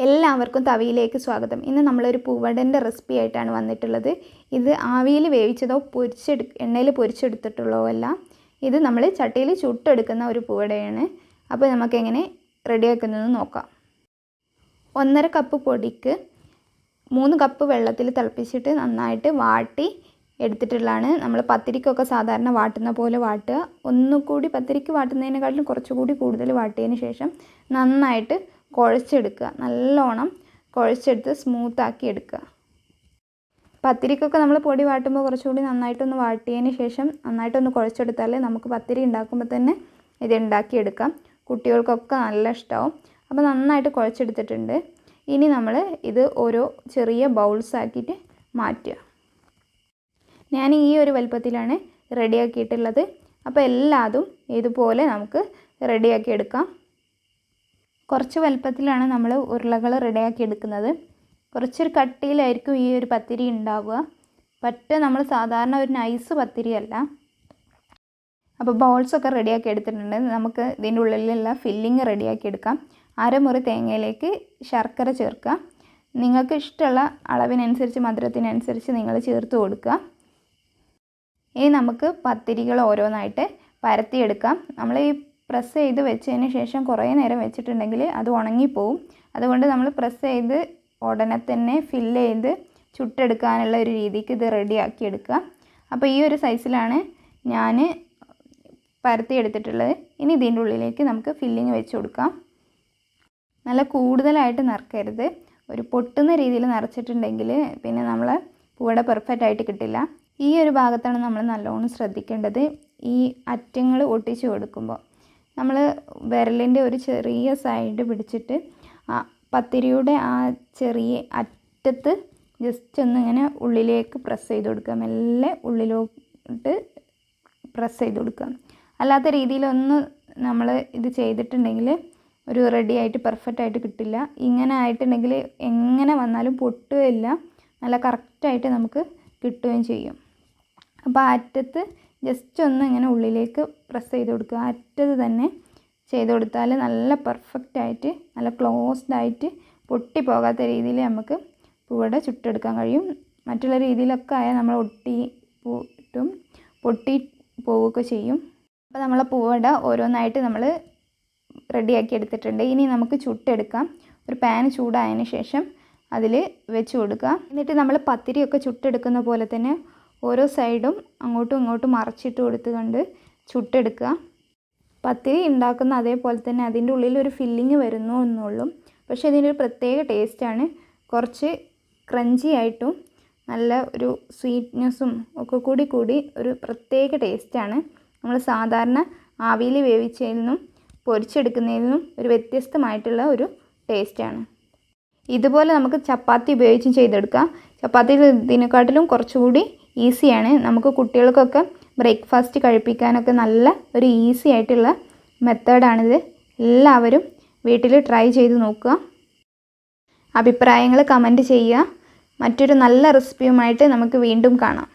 എല്ലാവർക്കും തവിയിലേക്ക് സ്വാഗതം. ഇന്ന് നമ്മളൊരു പൂവടൻ്റെ റെസിപ്പി ആയിട്ടാണ് വന്നിട്ടുള്ളത്. ഇത് ആവിയിൽ വേവിച്ചതോ എണ്ണയിൽ പൊരിച്ചെടുത്തിട്ടുള്ളതോ അല്ല. ഇത് നമ്മൾ ചട്ടിയിൽ ചുട്ടെടുക്കുന്ന ഒരു പൂവടയാണ്. അപ്പോൾ നമുക്കെങ്ങനെ റെഡിയാക്കുന്നതെന്ന് നോക്കാം. 1.5 കപ്പ് പൊടിക്ക് 3 കപ്പ് വെള്ളത്തിൽ തിളപ്പിച്ചിട്ട് നന്നായിട്ട് വാട്ടി എടുത്തിട്ടുള്ളതാണ്. നമ്മൾ പത്തിരിക്കൊക്കെ സാധാരണ വാട്ടുന്ന പോലെ വാട്ടുക. ഒന്നുകൂടി പത്തിരിക്ക് വാട്ടുന്നതിനെക്കാട്ടിലും കുറച്ചുകൂടി കൂടുതൽ വാട്ടിയതിന് ശേഷം നന്നായിട്ട് കുഴച്ചെടുക്കുക. നല്ലോണം കുഴച്ചെടുത്ത് സ്മൂത്താക്കി എടുക്കുക. പത്തിരിക്കൊക്കെ നമ്മൾ പൊടി വാട്ടുമ്പോൾ കുറച്ചുകൂടി നന്നായിട്ടൊന്ന് വാട്ടിയതിന് ശേഷം നന്നായിട്ടൊന്ന് കുഴച്ചെടുത്താൽ നമുക്ക് പത്തിരി ഉണ്ടാക്കുമ്പോൾ തന്നെ ഇത് ഉണ്ടാക്കിയെടുക്കാം. കുട്ടികൾക്കൊക്കെ നല്ല ഇഷ്ടമാവും. അപ്പോൾ നന്നായിട്ട് കുഴച്ചെടുത്തിട്ടുണ്ട്. ഇനി നമ്മൾ ഇത് ഓരോ ചെറിയ ബൗൾസ് ആക്കിയിട്ട് മാറ്റുക. ഞാൻ ഈ ഒരു വലുപ്പത്തിലാണ് റെഡിയാക്കിയിട്ടുള്ളത്. അപ്പോൾ എല്ലാതും ഇതുപോലെ നമുക്ക് റെഡിയാക്കി എടുക്കാം. കുറച്ച് വലുപ്പത്തിലാണ് നമ്മൾ ഉരുളകൾ റെഡിയാക്കി എടുക്കുന്നത്. കുറച്ചൊരു കട്ടിയിലായിരിക്കും ഈ ഒരു പത്തിരി ഉണ്ടാവുക. നമ്മൾ സാധാരണ ഒരു നൈസ് പത്തിരിയല്ല. അപ്പോൾ ബൗൾസൊക്കെ റെഡിയാക്കി എടുത്തിട്ടുണ്ട്. നമുക്ക് ഇതിൻ്റെ ഉള്ളിലുള്ള ഫില്ലിങ് റെഡിയാക്കി എടുക്കാം. അരമുറി തേങ്ങയിലേക്ക് ശർക്കര ചേർക്കുക. നിങ്ങൾക്ക് ഇഷ്ടമുള്ള അളവിനനുസരിച്ച് മധുരത്തിനനുസരിച്ച് നിങ്ങൾ ചേർത്ത് കൊടുക്കുക. ഇനി നമുക്ക് പത്തിരികൾ ഓരോന്നായിട്ട് പരത്തിയെടുക്കാം. നമ്മൾ ഈ പ്രസ് ചെയ്ത് വെച്ചതിന് ശേഷം കുറേ നേരം വെച്ചിട്ടുണ്ടെങ്കിൽ അത് ഉണങ്ങിപ്പോവും. അതുകൊണ്ട് നമ്മൾ പ്രസ് ചെയ്ത് ഉടനെ തന്നെ ഫില്ല് ചെയ്ത് ചുട്ടെടുക്കാനുള്ള ഒരു രീതിക്ക് ഇത് റെഡിയാക്കി എടുക്കുക. അപ്പോൾ ഈ ഒരു സൈസിലാണ് ഞാൻ പരത്തിയെടുത്തിട്ടുള്ളത്. ഇനി ഇതിൻ്റെ ഉള്ളിലേക്ക് നമുക്ക് ഫില്ലിങ് വെച്ച് കൊടുക്കാം. നല്ല കൂടുതലായിട്ട് നിറക്കരുത്. ഒരു പൊട്ടുന്ന രീതിയിൽ നിറച്ചിട്ടുണ്ടെങ്കിൽ പിന്നെ നമ്മൾ പൂവട പെർഫെക്റ്റ് ആയിട്ട് കിട്ടില്ല. ഈ ഒരു ഭാഗത്താണ് നമ്മൾ നല്ലോണം ശ്രദ്ധിക്കേണ്ടത്. ഈ അറ്റങ്ങൾ ഒട്ടിച്ച് കൊടുക്കുമ്പോൾ നമ്മൾ വിരലിൻ്റെ ഒരു ചെറിയ സൈഡ് പിടിച്ചിട്ട് പത്തിരിയുടെ ആ ചെറിയ അറ്റത്ത് ജസ്റ്റ് ഒന്ന് ഇങ്ങനെ ഉള്ളിലേക്ക് പ്രസ് ചെയ്ത് കൊടുക്കുക. മെല്ലെ ഉള്ളിലോട്ട് പ്രസ് ചെയ്ത് കൊടുക്കുക. അല്ലാത്ത രീതിയിലൊന്ന് നമ്മൾ ഇത് ചെയ്തിട്ടുണ്ടെങ്കിൽ ഒരു റെഡി ആയിട്ട് പെർഫെക്റ്റ് ആയിട്ട് കിട്ടില്ല. ഇങ്ങനെ ആയിട്ടുണ്ടെങ്കിൽ എങ്ങനെ വന്നാലും പൊട്ടുകയില്ല. നല്ല കറക്റ്റായിട്ട് നമുക്ക് കിട്ടുകയും ചെയ്യും. അപ്പോൾ ആ അറ്റത്ത് ജസ്റ്റ് ഒന്ന് ഇങ്ങനെ ഉള്ളിലേക്ക് പ്രസ് ചെയ്ത് കൊടുക്കുക. അറ്റത്ത് തന്നെ ചെയ്ത് കൊടുത്താൽ നല്ല പെർഫെക്റ്റ് ആയിട്ട് നല്ല ക്ലോസ്ഡ് ആയിട്ട് പൊട്ടിപ്പോകാത്ത രീതിയിൽ നമുക്ക് പൂവട ചുട്ടെടുക്കാൻ കഴിയും. മറ്റുള്ള രീതിയിലൊക്കെ ആയാൽ നമ്മൾ പൊട്ടി പോവുകയൊക്കെ ചെയ്യും. അപ്പോൾ നമ്മളെ പൂവട ഓരോന്നായിട്ട് നമ്മൾ റെഡിയാക്കി എടുത്തിട്ടുണ്ട്. ഇനി നമുക്ക് ചുട്ടെടുക്കാം. ഒരു പാൻ ചൂടായതിന് ശേഷം അതിൽ വെച്ച് കൊടുക്കുക. എന്നിട്ട് നമ്മൾ പത്തിരിയൊക്കെ ചുട്ടെടുക്കുന്ന പോലെ തന്നെ ഓരോ സൈഡും അങ്ങോട്ടും ഇങ്ങോട്ടും മറച്ചിട്ട് കൊടുത്തുകൊണ്ട് ചുട്ടെടുക്കുക. പത്തിരി ഉണ്ടാക്കുന്ന അതേപോലെ തന്നെ അതിൻ്റെ ഉള്ളിൽ ഒരു ഫില്ലിങ് വരുന്നു എന്നുള്ളൂ. പക്ഷേ ഇതിനൊരു പ്രത്യേക ടേസ്റ്റാണ്. കുറച്ച് ക്രഞ്ചി ആയിട്ടും നല്ല ഒരു സ്വീറ്റ്നെസ്സും ഒക്കെ കൂടി ഒരു പ്രത്യേക ടേസ്റ്റാണ്. നമ്മൾ സാധാരണ ആവിയിൽ വേവിച്ചതിൽ നിന്നും പൊരിച്ചെടുക്കുന്നതിൽ നിന്നും ഒരു വ്യത്യസ്തമായിട്ടുള്ള ഒരു ടേസ്റ്റാണ്. ഇതുപോലെ നമുക്ക് ചപ്പാത്തി ഉപയോഗിച്ചും ചെയ്തെടുക്കാം. ചപ്പാത്തി ഇതിനെക്കാട്ടിലും കുറച്ചുകൂടി ഈസിയാണ്. നമുക്ക് കുട്ടികൾക്കൊക്കെ ബ്രേക്ക്ഫാസ്റ്റ് കഴിപ്പിക്കാനൊക്കെ നല്ല ഒരു ഈസി ആയിട്ടുള്ള മെത്തേഡാണിത്. എല്ലാവരും വീട്ടിൽ ട്രൈ ചെയ്ത് നോക്കുക. അഭിപ്രായങ്ങൾ കമൻറ്റ് ചെയ്യുക. മറ്റൊരു നല്ല റെസിപ്പിയുമായിട്ട് നമുക്ക് വീണ്ടും കാണാം.